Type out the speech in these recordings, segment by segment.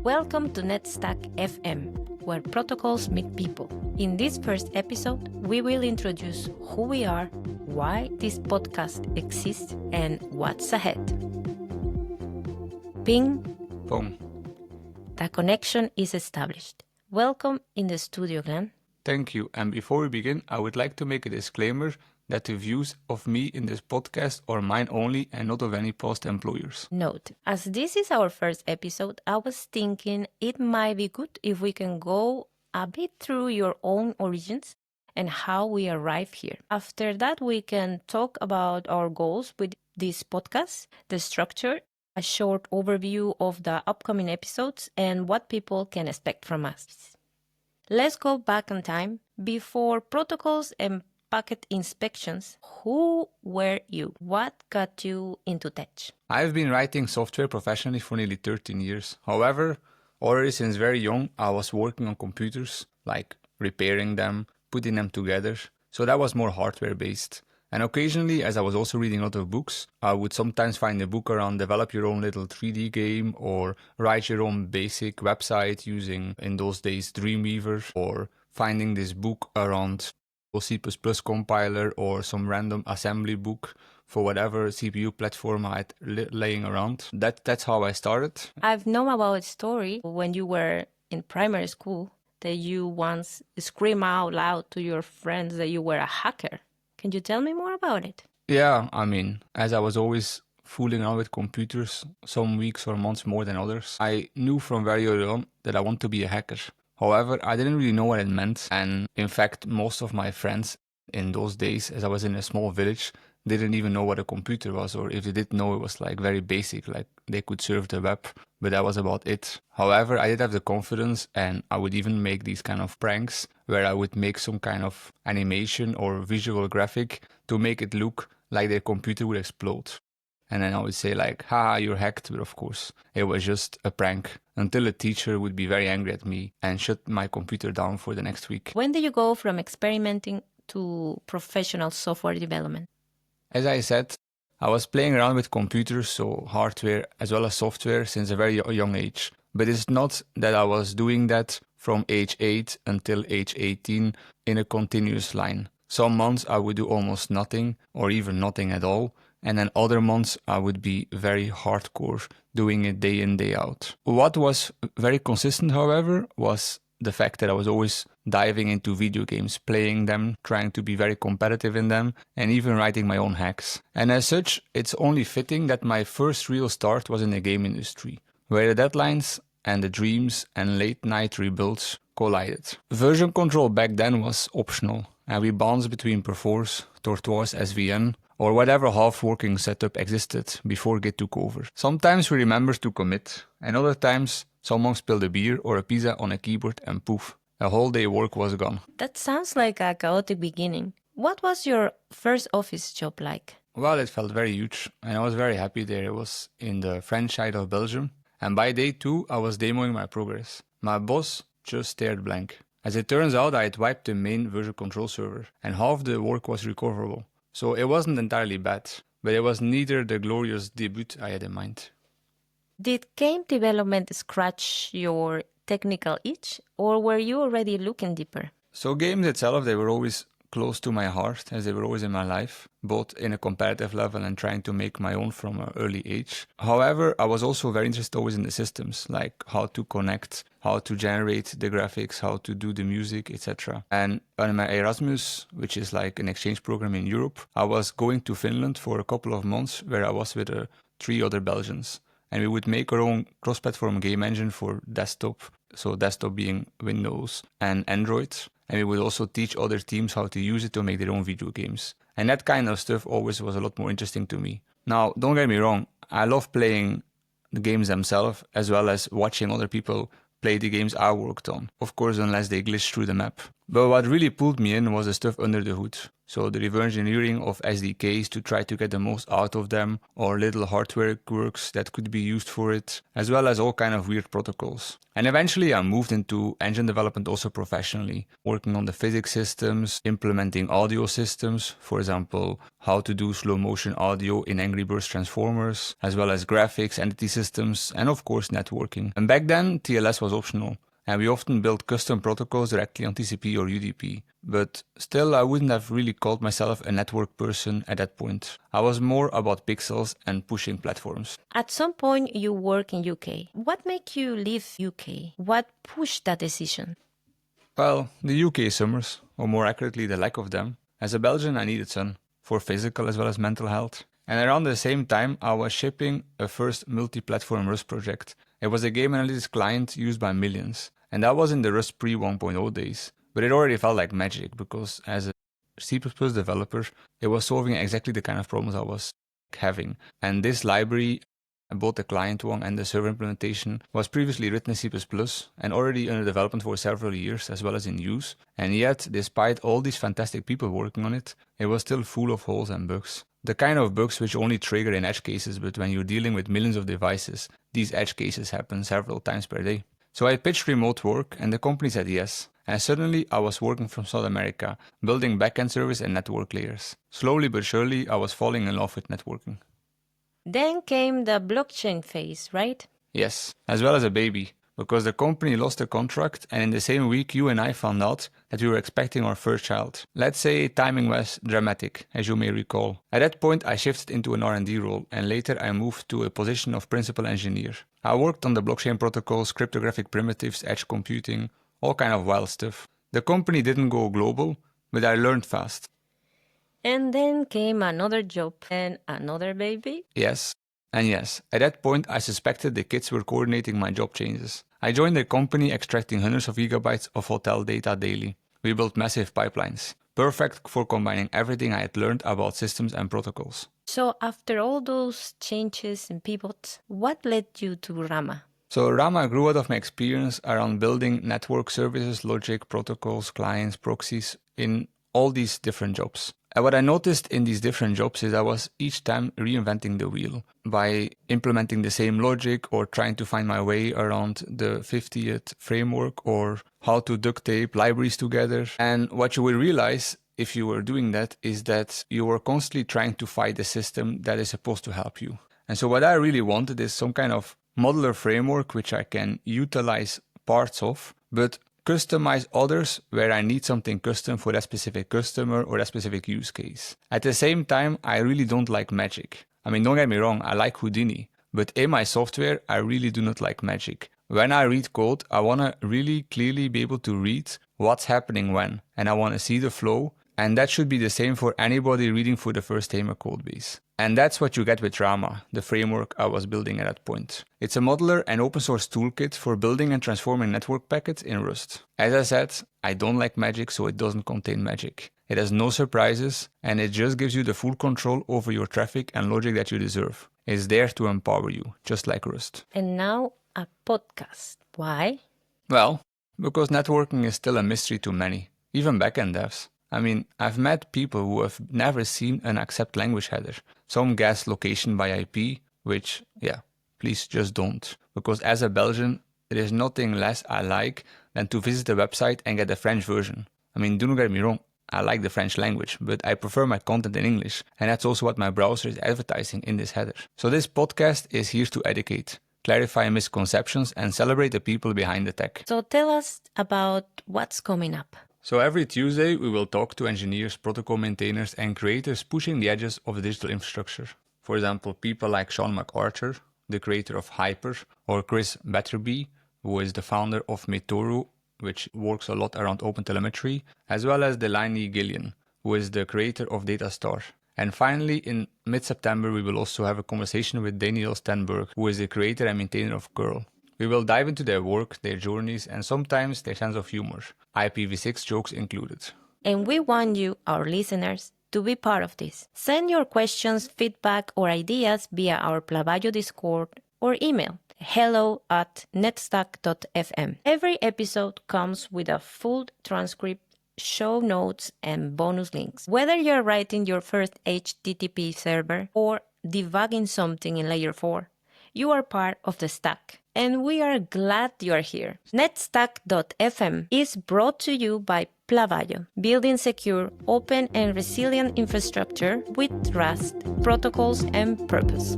Welcome to NetStack FM, where protocols meet people. In this first episode, we will introduce who we are, why this podcast exists, and what's ahead. Ping. Boom. The connection is established. Welcome in the studio, Glen. Thank you. And before we begin, I would like to make a disclaimer that the views of me in this podcast are mine only and not of any past employers. Note, as this is our first episode, I was thinking it might be good if we can go a bit through your own origins and how we arrived here. After that, we can talk about our goals with this podcast, the structure, a short overview of the upcoming episodes, and what people can expect from us. Let's go back in time. Before protocols and packet inspections, who were you? What got you into tech? I've been writing software professionally for nearly 13 years. However, already since very young, I was working on computers, like repairing them, putting them together. So that was more hardware based. And occasionally, as I was also reading a lot of books, I would sometimes find a book around develop your own little 3D game or write your own basic website using, in those days, Dreamweaver, or finding this book around C++ compiler or some random assembly book for whatever CPU platform I had laying around. That's how I started. I've known about a story when you were in primary school that you once screamed out loud to your friends that you were a hacker. Can you tell me more about it? Yeah, I mean, as I was always fooling around with computers, some weeks or months more than others, I knew from very early on that I want to be a hacker. However, I didn't really know what it meant, and in fact, most of my friends in those days, as I was in a small village, didn't even know what a computer was, or if they did know, it was like very basic, like they could surf the web, but that was about it. However, I did have the confidence, and I would even make these kind of pranks where I would make some kind of animation or visual graphic to make it look like their computer would explode. And then I would say like, haha, you're hacked. But of course, it was just a prank until a teacher would be very angry at me and shut my computer down for the next week. When did you go from experimenting to professional software development? As I said, I was playing around with computers, so hardware as well as software, since a very young age. But it's not that I was doing that from age 8 until age 18 in a continuous line. Some months I would do almost nothing or even nothing at all. And then other months I would be very hardcore, doing it day in, day out. What was very consistent, however, was the fact that I was always diving into video games, playing them, trying to be very competitive in them, and even writing my own hacks. And as such, it's only fitting that my first real start was in the game industry, where the deadlines and the dreams and late night rebuilds collided. Version control back then was optional, and we bounced between Perforce, Tortoise SVN, or whatever half-working setup existed before Git took over. Sometimes we remembered to commit, and other times someone spilled a beer or a pizza on a keyboard and poof, a whole day work was gone. That sounds like a chaotic beginning. What was your first office job like? Well, it felt very huge, and I was very happy there. It was in the French side of Belgium, and by day 2 I was demoing my progress. My boss just stared blank. As it turns out, I had wiped the main version control server, and half the work was recoverable. So it wasn't entirely bad, but it was neither the glorious debut I had in mind. Did game development scratch your technical itch, or were you already looking deeper? So games itself, they were always close to my heart, as they were always in my life, both in a competitive level and trying to make my own from an early age. However, I was also very interested always in the systems, like how to connect, how to generate the graphics, how to do the music, etc. And on my Erasmus, which is like an exchange program in Europe, I was going to Finland for a couple of months where I was with 3 other Belgians. And we would make our own cross-platform game engine for desktop, so desktop being Windows and Android. And we would also teach other teams how to use it to make their own video games. And that kind of stuff always was a lot more interesting to me. Now, don't get me wrong, I love playing the games themselves as well as watching other people play the games I worked on. Of course, unless they glitch through the map. But what really pulled me in was the stuff under the hood. So the reverse engineering of SDKs to try to get the most out of them, or little hardware quirks that could be used for it, as well as all kind of weird protocols. And eventually I moved into engine development also professionally, working on the physics systems, implementing audio systems, for example, how to do slow motion audio in Angry Birds Transformers, as well as graphics, entity systems, and of course networking. And back then TLS was optional. And we often built custom protocols directly on TCP or UDP. But still, I wouldn't have really called myself a network person at that point. I was more about pixels and pushing platforms. At some point, you work in UK. What made you leave UK? What pushed that decision? Well, the UK summers, or more accurately, the lack of them. As a Belgian, I needed sun, for physical as well as mental health. And around the same time, I was shipping a first multi-platform Rust project. It was a game analytics client used by millions. And that was in the Rust pre 1.0 days. But it already felt like magic because as a C++ developer, it was solving exactly the kind of problems I was having. And this library, both the client one and the server implementation, was previously written in C++ and already under development for several years as well as in use. And yet, despite all these fantastic people working on it, it was still full of holes and bugs. The kind of bugs which only trigger in edge cases, but when you're dealing with millions of devices, these edge cases happen several times per day. So I pitched remote work and the company said yes. And suddenly I was working from South America, building backend service and network layers. Slowly but surely I was falling in love with networking. Then came the blockchain phase, right? Yes, as well as a baby. Because the company lost the contract and in the same week you and I found out that we were expecting our first child. Let's say timing was dramatic, as you may recall. At that point I shifted into an R&D role and later I moved to a position of principal engineer. I worked on the blockchain protocols, cryptographic primitives, edge computing, all kind of wild stuff. The company didn't go global, but I learned fast. And then came another job and another baby? Yes. And yes, at that point I suspected the kids were coordinating my job changes. I joined the company extracting hundreds of gigabytes of hotel data daily. We built massive pipelines, perfect for combining everything I had learned about systems and protocols. So after all those changes and pivots, what led you to Rama? So Rama grew out of my experience around building network services, logic, protocols, clients, proxies in all these different jobs. And what I noticed in these different jobs is I was each time reinventing the wheel by implementing the same logic or trying to find my way around the 50th framework or how to duct tape libraries together. And what you will realize if you were doing that is that you were constantly trying to fight the system that is supposed to help you. And so what I really wanted is some kind of modular framework which I can utilize parts of, but customize others where I need something custom for that specific customer or that specific use case. At the same time, I really don't like magic. I mean, don't get me wrong, I like Houdini, but in my software, I really do not like magic. When I read code, I want to really clearly be able to read what's happening when, and I want to see the flow, and that should be the same for anybody reading for the first time a code base. And that's what you get with Rama, the framework I was building at that point. It's a modular and open source toolkit for building and transforming network packets in Rust. As I said, I don't like magic, so it doesn't contain magic. It has no surprises, and it just gives you the full control over your traffic and logic that you deserve. It's there to empower you, just like Rust. And now a podcast. Why? Well, because networking is still a mystery to many, even backend devs. I mean, I've met people who have never seen an accept language header. Some guess location by IP, which, yeah, please just don't. Because as a Belgian, there is nothing less I like than to visit a website and get the French version. I mean, do not get me wrong, I like the French language, but I prefer my content in English. And that's also what my browser is advertising in this header. So this podcast is here to educate, clarify misconceptions, and celebrate the people behind the tech. So tell us about what's coming up. So every Tuesday, we will talk to engineers, protocol maintainers, and creators pushing the edges of the digital infrastructure. For example, people like Sean MacArthur, the creator of Hyper, or Chris Batterby, who is the founder of Metoro, which works a lot around OpenTelemetry, as well as Delaney Gillian, who is the creator of Datastar. And finally, in mid-September, we will also have a conversation with Daniel Stenberg, who is the creator and maintainer of curl. We will dive into their work, their journeys, and sometimes their sense of humor, IPv6 jokes included. And we want you, our listeners, to be part of this. Send your questions, feedback, or ideas via our Plavayo Discord or email hello@netstack.fm. Every episode comes with a full transcript show notes, and bonus links. Whether you're writing your first HTTP server or debugging something in layer 4, you are part of the stack, and we are glad you are here. NetStack.fm is brought to you by Plavayo, building secure, open, and resilient infrastructure with Rust, protocols, and purpose.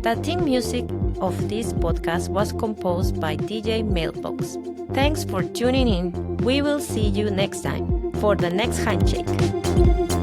The theme music of this podcast was composed by DJ Mailbox. Thanks for tuning in. We will see you next time for the next handshake.